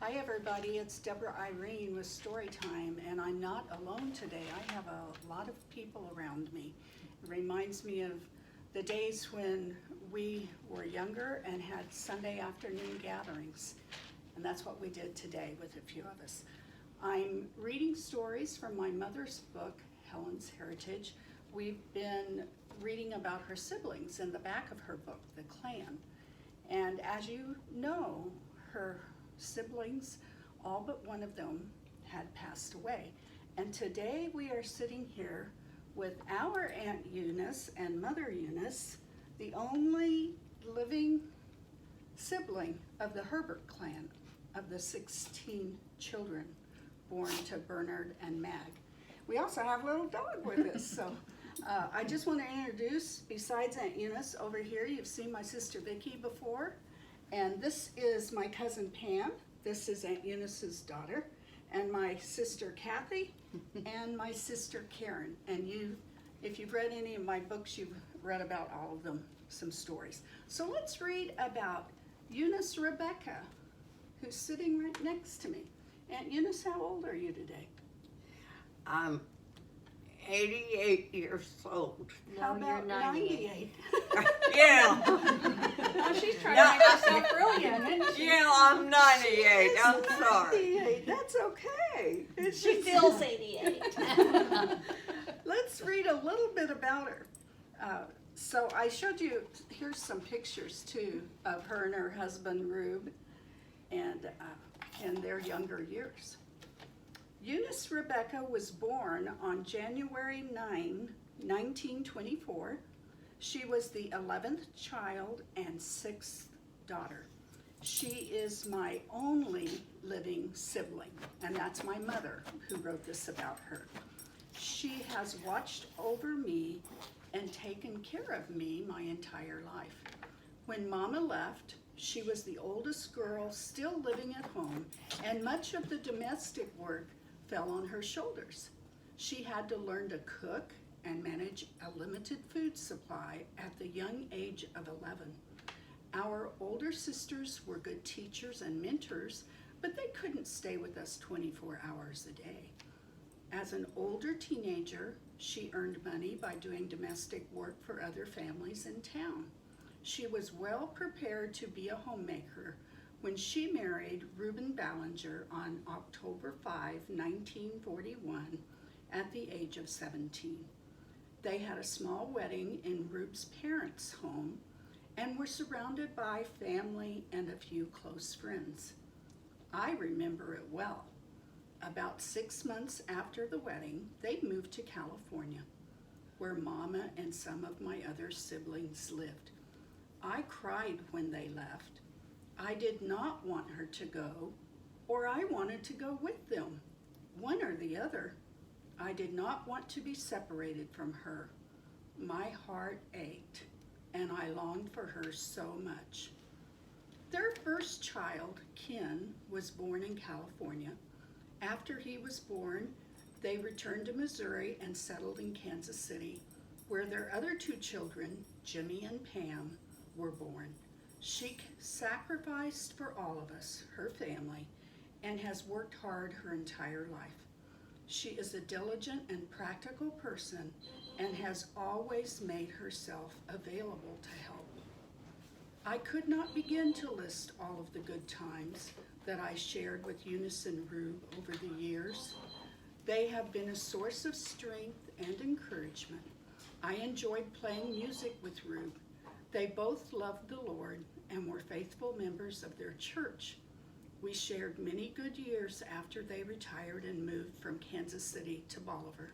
Hi everybody, it's Deborah Irene with Storytime, and I'm not alone today. I have a lot of people around me. It reminds me of the days when we were younger and had Sunday afternoon gatherings, and that's what we did today with a few of us. I'm reading stories from my mother's book, Helen's Heritage. We've been reading about her siblings in the back of her book, The Clan. And as you know, her siblings, all but one of them had passed away. And today we are sitting here with our Aunt Eunice and Mother Eunice, the only living sibling of the Herbert clan, of the 16 children born to Bernard and Mag. We also have a little dog with us, so I just want to introduce, besides Aunt Eunice, over here you've seen my sister Vicki before. And this is my cousin Pam. This is Aunt Eunice's daughter. And my sister Kathy and my sister Karen. And if you've read any of my books, you've read about all of them, some stories. So let's read about Eunice Rebecca, who's sitting right next to me. Aunt Eunice, how old are you today? I'm 88 years old. How about 98? Yeah. Oh, she's trying to make herself brilliant, isn't she? Yeah, I'm 98. I'm sorry. 98. That's okay. She feels 88. Let's read a little bit about her. So I showed you, here's some pictures too of her and her husband Rube and in their younger years. Eunice Rebecca was born on January 9, 1924. She was the 11th child and 6th daughter. She is my only living sibling, and that's my mother who wrote this about her. She has watched over me and taken care of me my entire life. When Mama left, she was the oldest girl still living at home, and much of the domestic work fell on her shoulders. She had to learn to cook and manage a limited food supply at the young age of 11. Our older sisters were good teachers and mentors, but they couldn't stay with us 24 hours a day. As an older teenager, she earned money by doing domestic work for other families in town. She was well prepared to be a homemaker when she married Reuben Ballinger on October 5, 1941, at the age of 17. They had a small wedding in Rube's parents' home and were surrounded by family and a few close friends. I remember it well. About 6 months after the wedding, they moved to California, where Mama and some of my other siblings lived. I cried when they left. I did not want her to go, or I wanted to go with them, one or the other. I did not want to be separated from her. My heart ached, and I longed for her so much. Their first child, Ken, was born in California. After he was born, they returned to Missouri and settled in Kansas City, where their other two children, Jimmy and Pam, were born. She sacrificed for all of us, her family, and has worked hard her entire life. She is a diligent and practical person and has always made herself available to help. I could not begin to list all of the good times that I shared with Eunice and Rube over the years. They have been a source of strength and encouragement. I enjoyed playing music with Rube. They both loved the Lord and were faithful members of their church. We shared many good years after they retired and moved from Kansas City to Bolivar.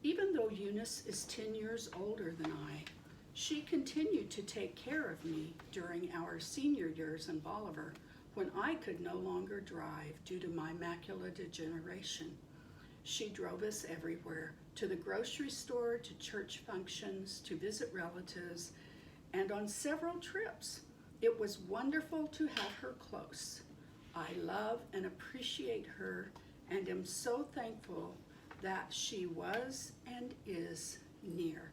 Even though Eunice is 10 years older than I, she continued to take care of me during our senior years in Bolivar when I could no longer drive due to my macular degeneration. She drove us everywhere, to the grocery store, to church functions, to visit relatives, and on several trips. It was wonderful to have her close. I love and appreciate her and am so thankful that she was and is near.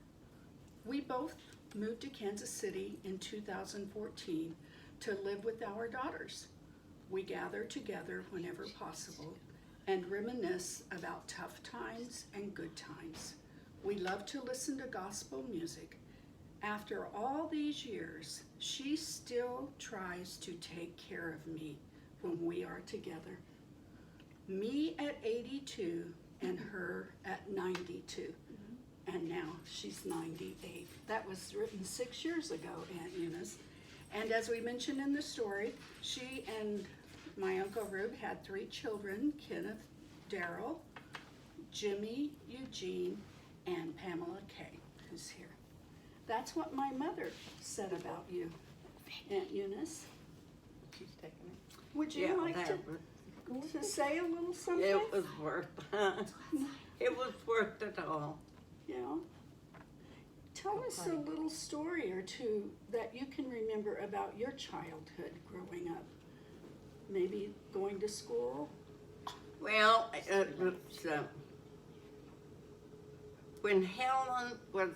We both moved to Kansas City in 2014 to live with our daughters. We gather together whenever possible and reminisce about tough times and good times. We love to listen to gospel music. After all these years, she still tries to take care of me when we are together. Me at 82 and her at 92. And now she's 98. That was written 6 years ago, Aunt Eunice. And as we mentioned in the story, she and my Uncle Rube had 3 children, Kenneth, Daryl, Jimmy, Eugene, and Pamela Kay, who's here. That's what my mother said about you, Aunt Eunice. She's taking it. Would you like to say a little something? It was worth it was worth it all. Yeah. Tell us a little story or two that you can remember about your childhood growing up. Maybe going to school? Well, it was when Helen was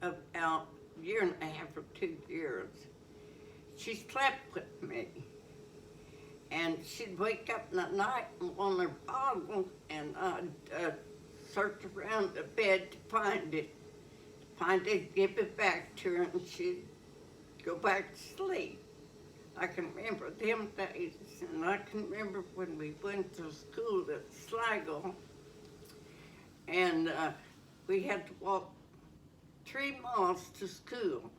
about a year and a half or 2 years, she slept with me. And she'd wake up in the night and want her bottle, and I'd search around the bed to find it, give it back to her, and she'd go back to sleep. I can remember them days, and I can remember when we went to school at Sligo, and we had to walk 3 miles to school.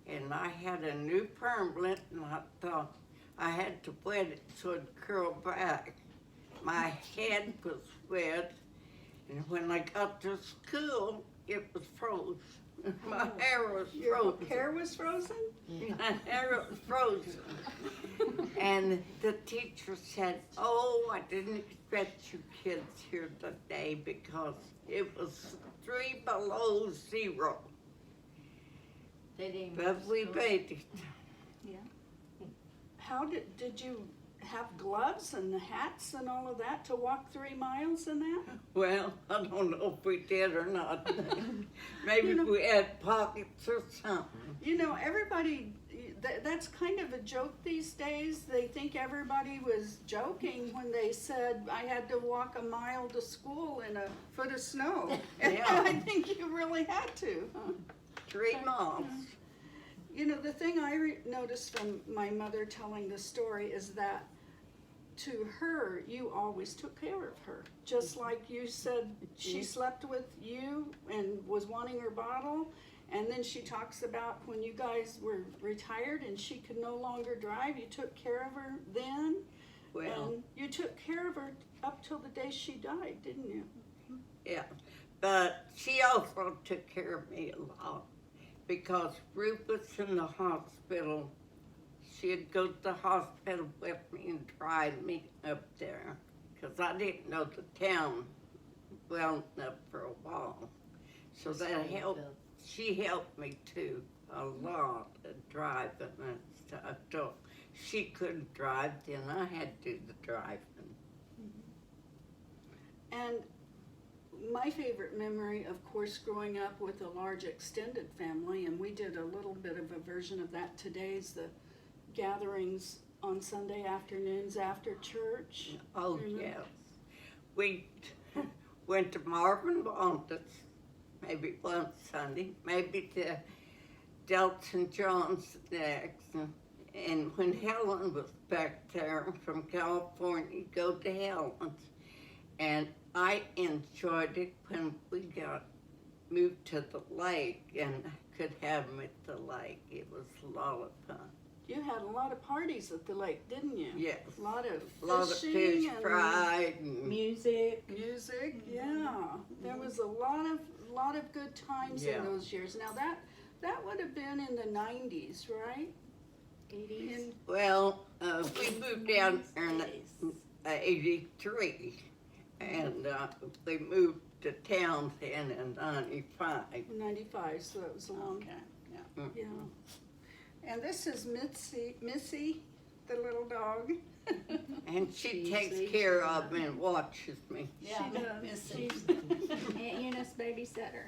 And I had a new permanent, and I thought I had to wet it so it'd curl back. My head was wet, and when I got to school, it was frozen. My hair was Your frozen. hair was frozen? My hair was frozen. And the teacher said, "Oh, I didn't expect you kids here today because it was 3 below 0. They didn't But we made it." How did you have gloves and the hats and all of that to walk 3 miles in that? Well, I don't know if we did or not. Maybe You know- we had pockets or something. You know, everybody, that's kind of a joke these days. They think everybody was joking when they said I had to walk a mile to school in a foot of snow. Yeah. I think you really had to, huh? 3 miles. You know, the thing I noticed from my mother telling the story is that to her, you always took care of her. Just like you said, she slept with you and was wanting her bottle. And then she talks about when you guys were retired and she could no longer drive, you took care of her then. Well, And you took care of her up till the day she died, didn't you? yeah. But she also took care of me a lot because Ruth was in the hospital. She'd go to the hospital with me and drive me up there because I didn't know the town well enough for a while. So that helped. She helped me too a lot at driving and stuff. So she couldn't drive, then I had to do the driving. And my favorite memory, of course, growing up with a large extended family, and we did a little bit of a version of that today's the gatherings on Sunday afternoons after church. Oh, Remember? yes. We went to Marvin Bonda's maybe one Sunday, maybe to Delton John's next. And when Helen was back there from California, go to Helen's. And I enjoyed it when we got moved to the lake and could have them at the lake. It was a lot of fun. You had a lot of parties at the lake, didn't you? Yes. A lot of A lot of fishing fish and fried and Music. music. Yeah, there was a lot of good times Yeah. in those years. Now that would have been in the 90s, right? 80s. In, well, we moved down there in 83, and we moved to town then in 95. 95, so it was a long time. Yeah. Yeah. And this is Missy, the little dog. And she takes care of me and watches me. She does. She's Aunt Eunice babysitter.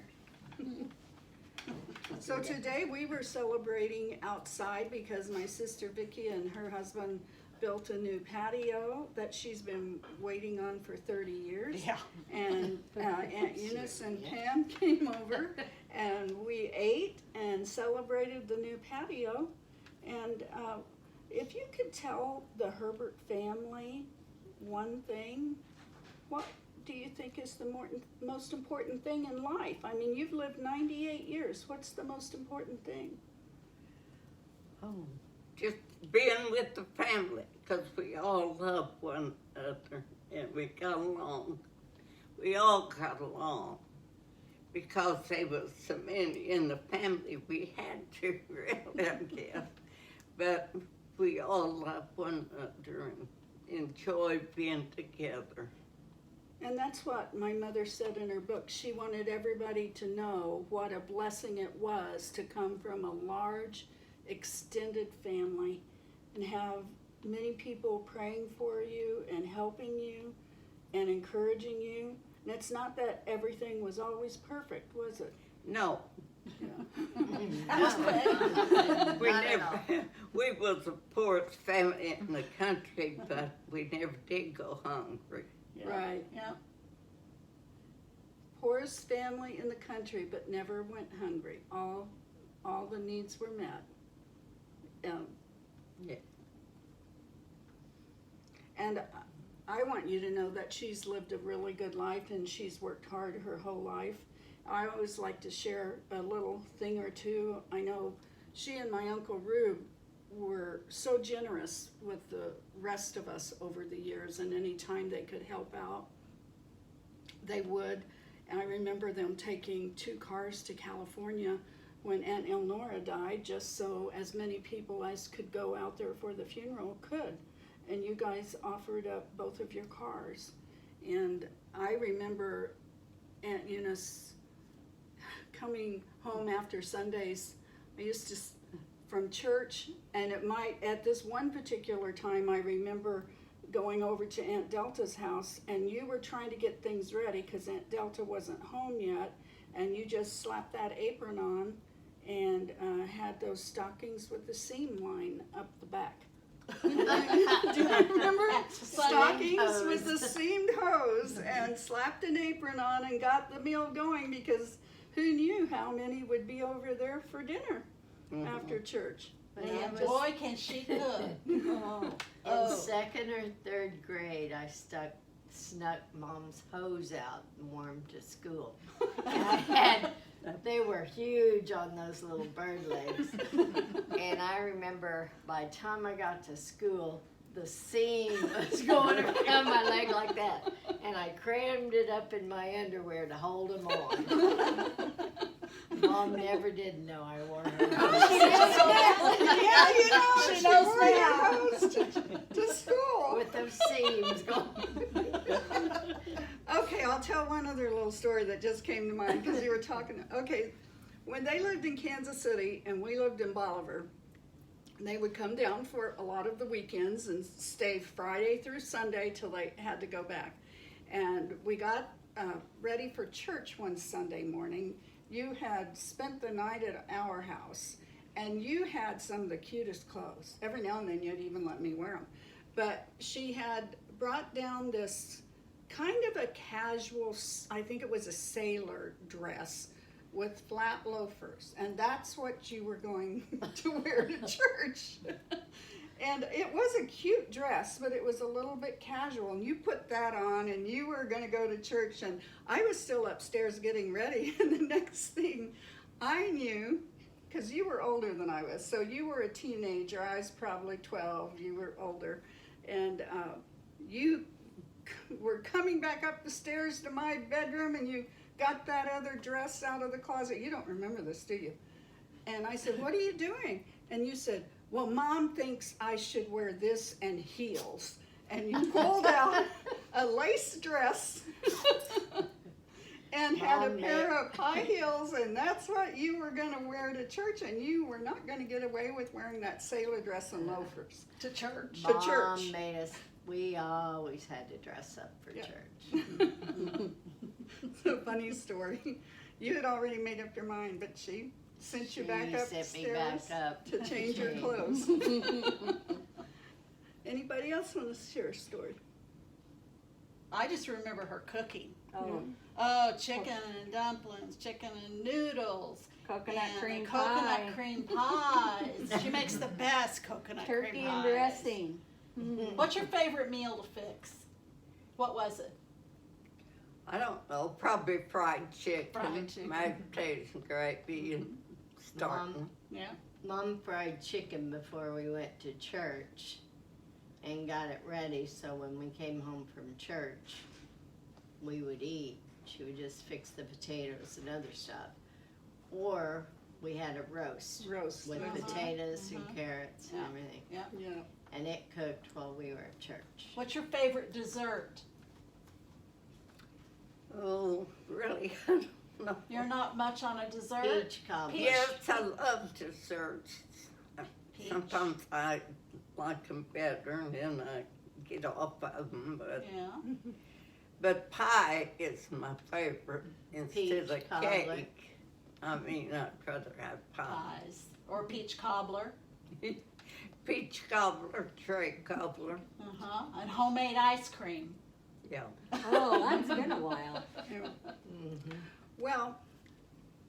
So today we were celebrating outside because my sister Vicki and her husband built a new patio that she's been waiting on for 30 years. Yeah. And Aunt Eunice and Pam came over and we ate and celebrated the new patio. And if you could tell the Herbert family one thing, what do you think is the most important thing in life? I mean, you've lived 98 years. What's the most important thing? Oh, just being with the family, because we all love one another and we got along. We all got along because there was so many in the family we had to, really, I guess. But we all love one another and enjoy being together. And that's what my mother said in her book. She wanted everybody to know what a blessing it was to come from a large, extended family and have many people praying for you and helping you and encouraging you. And it's not that everything was always perfect, was it? No, Yeah. we never. We was the poorest family in the country, but we never did go hungry. Right. Yeah. Poorest family in the country, but never went hungry. All the needs were met. Yeah. And I want you to know that she's lived a really good life and she's worked hard her whole life. I always like to share a little thing or two. I know she and my Uncle Rube were so generous with the rest of us over the years, and any time they could help out, they would. And I remember them taking 2 cars to California when Aunt Elnora died, just so as many people as could go out there for the funeral could. And you guys offered up both of your cars. And I remember Aunt Eunice coming home after Sundays. I used to from church, and at this one particular time, I remember going over to Aunt Delta's house, and you were trying to get things ready because Aunt Delta wasn't home yet, and you just slapped that apron on and had those stockings with the seam line up the back. Do you remember? Stockings with the seamed hose, and slapped an apron on and got the meal going, because who knew how many would be over there for dinner after church. And boy, can she cook. In second or third grade, I snuck Mom's hose out and wore 'em to school. And they were huge on those little bird legs. And I remember by the time I got to school, the seam was going around my leg like that. And I crammed it up in my underwear to hold them on. Mom never did know I wore her hose. Yeah, you know, She she knows wore your now. hose to school. With those seams going. Okay, I'll tell one other little story that just came to mind because you were talking. Okay, when they lived in Kansas City and we lived in Bolivar, they would come down for a lot of the weekends and stay Friday through Sunday till they had to go back. And we got ready for church one Sunday morning. You had spent the night at our house, and you had some of the cutest clothes. Every now and then you'd even let me wear them. But she had brought down this kind of a casual, I think it was a sailor dress with flat loafers, and that's what you were going to wear to church. And it was a cute dress, but it was a little bit casual, and you put that on and you were going to go to church, and I was still upstairs getting ready, and the next thing I knew, because you were older than I was, so you were a teenager, I was probably 12, you were older, and you were coming back up the stairs to my bedroom, and you got that other dress out of the closet. You don't remember this, do you? And I said, what are you doing? And you said, well, Mom thinks I should wear this and heels. And you pulled out a lace dress and had a pair of high heels, and that's what you were going to wear to church, and you were not going to get away with wearing that sailor dress and loafers. To church. To church. Mom made us, we always had to dress up for Yeah. church. It's a funny story. You had already made up your mind, but she sent you back She sent me back upstairs up to change your change. clothes. Anybody else want to share a story? I just remember her cooking. Oh, Oh, chicken and dumplings, chicken and noodles. coconut and cream coconut pie, cream pies. She makes the best coconut turkey cream and pies. dressing. What's your favorite meal to fix? What was it? I don't know, probably fried chicken, Fried chicken. mashed potatoes and gravy and starting. Yeah. Mom fried chicken before we went to church and got it ready so when we came home from church we would eat. She would just fix the potatoes and other stuff. Or we had a roast Roast. with Uh-huh. potatoes and Mhm. carrots and Yeah. everything. Yeah. And it cooked while we were at church. What's your favorite dessert? Oh, really? I don't know. You're not much on a dessert? Peach cobbler. Peach. Yes, I love desserts. Peach. Sometimes I like them better and then I get off of them, Yeah. but pie is my favorite Peach instead of cobbler. cake. I mean, I'd rather have pie. Pies. Or peach cobbler. Peach cobbler, tray cobbler, Uh-huh. And homemade ice cream. yeah. Oh, that's been a while. Mm-hmm. Well,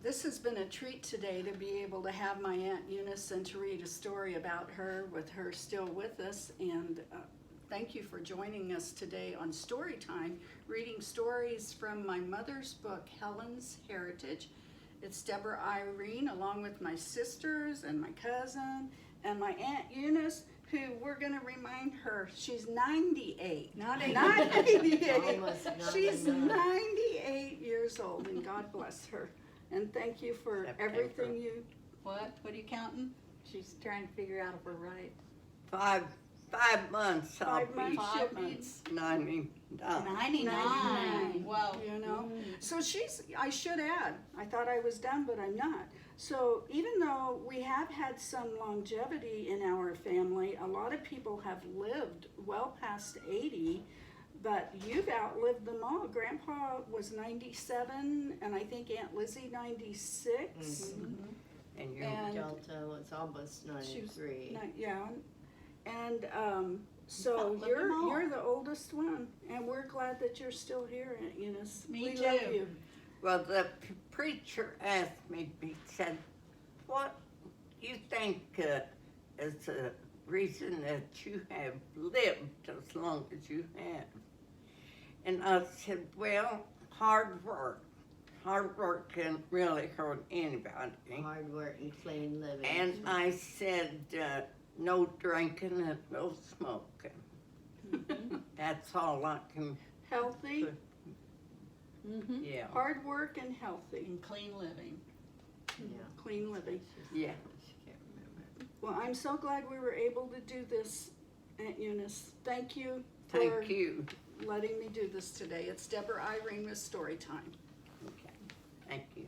this has been a treat today to be able to have my Aunt Eunice and to read a story about her with her still with us. And thank you for joining us today on Story Time, reading stories from my mother's book, Helen's Heritage. It's Deborah Irene along with my sisters and my cousin and my Aunt Eunice, who we're going to remind her she's 98. Not 80. Not 88. Almost She's 99. 98 years old, and God bless her. And thank you for September. everything you. What? What are you counting? She's trying to figure out if we're right. 5 months I'll 5 months. be 5 be- months. 99. 99. 99. Wow. You know, so I should add, I thought I was done, but I'm not. So even though we have had some longevity in our family, a lot of people have lived well past 80, but you've outlived them all. Grandpa was 97, and I think Aunt Lizzie 96. Mhm. And you And Delta was almost she was 93. Yeah, and so Outlived them all. you're the oldest one, and we're glad that you're still here, Aunt Eunice. Me we too. love you. Well, the preacher asked me, he said, what you think is the reason that you have lived as long as you have? And I said, well, hard work. Hard work can really hurt anybody. Hard work and clean living. And I said, no drinking and no smoking. That's all I can, Healthy, Mm-hmm. yeah, hard work, and healthy, And clean living. Yeah. clean living. yeah. She can't remember. Well, I'm so glad we were able to do this, Aunt Eunice. Thank you for Thank you. letting me do this today. It's Deborah Irene with Storytime. Okay, thank you.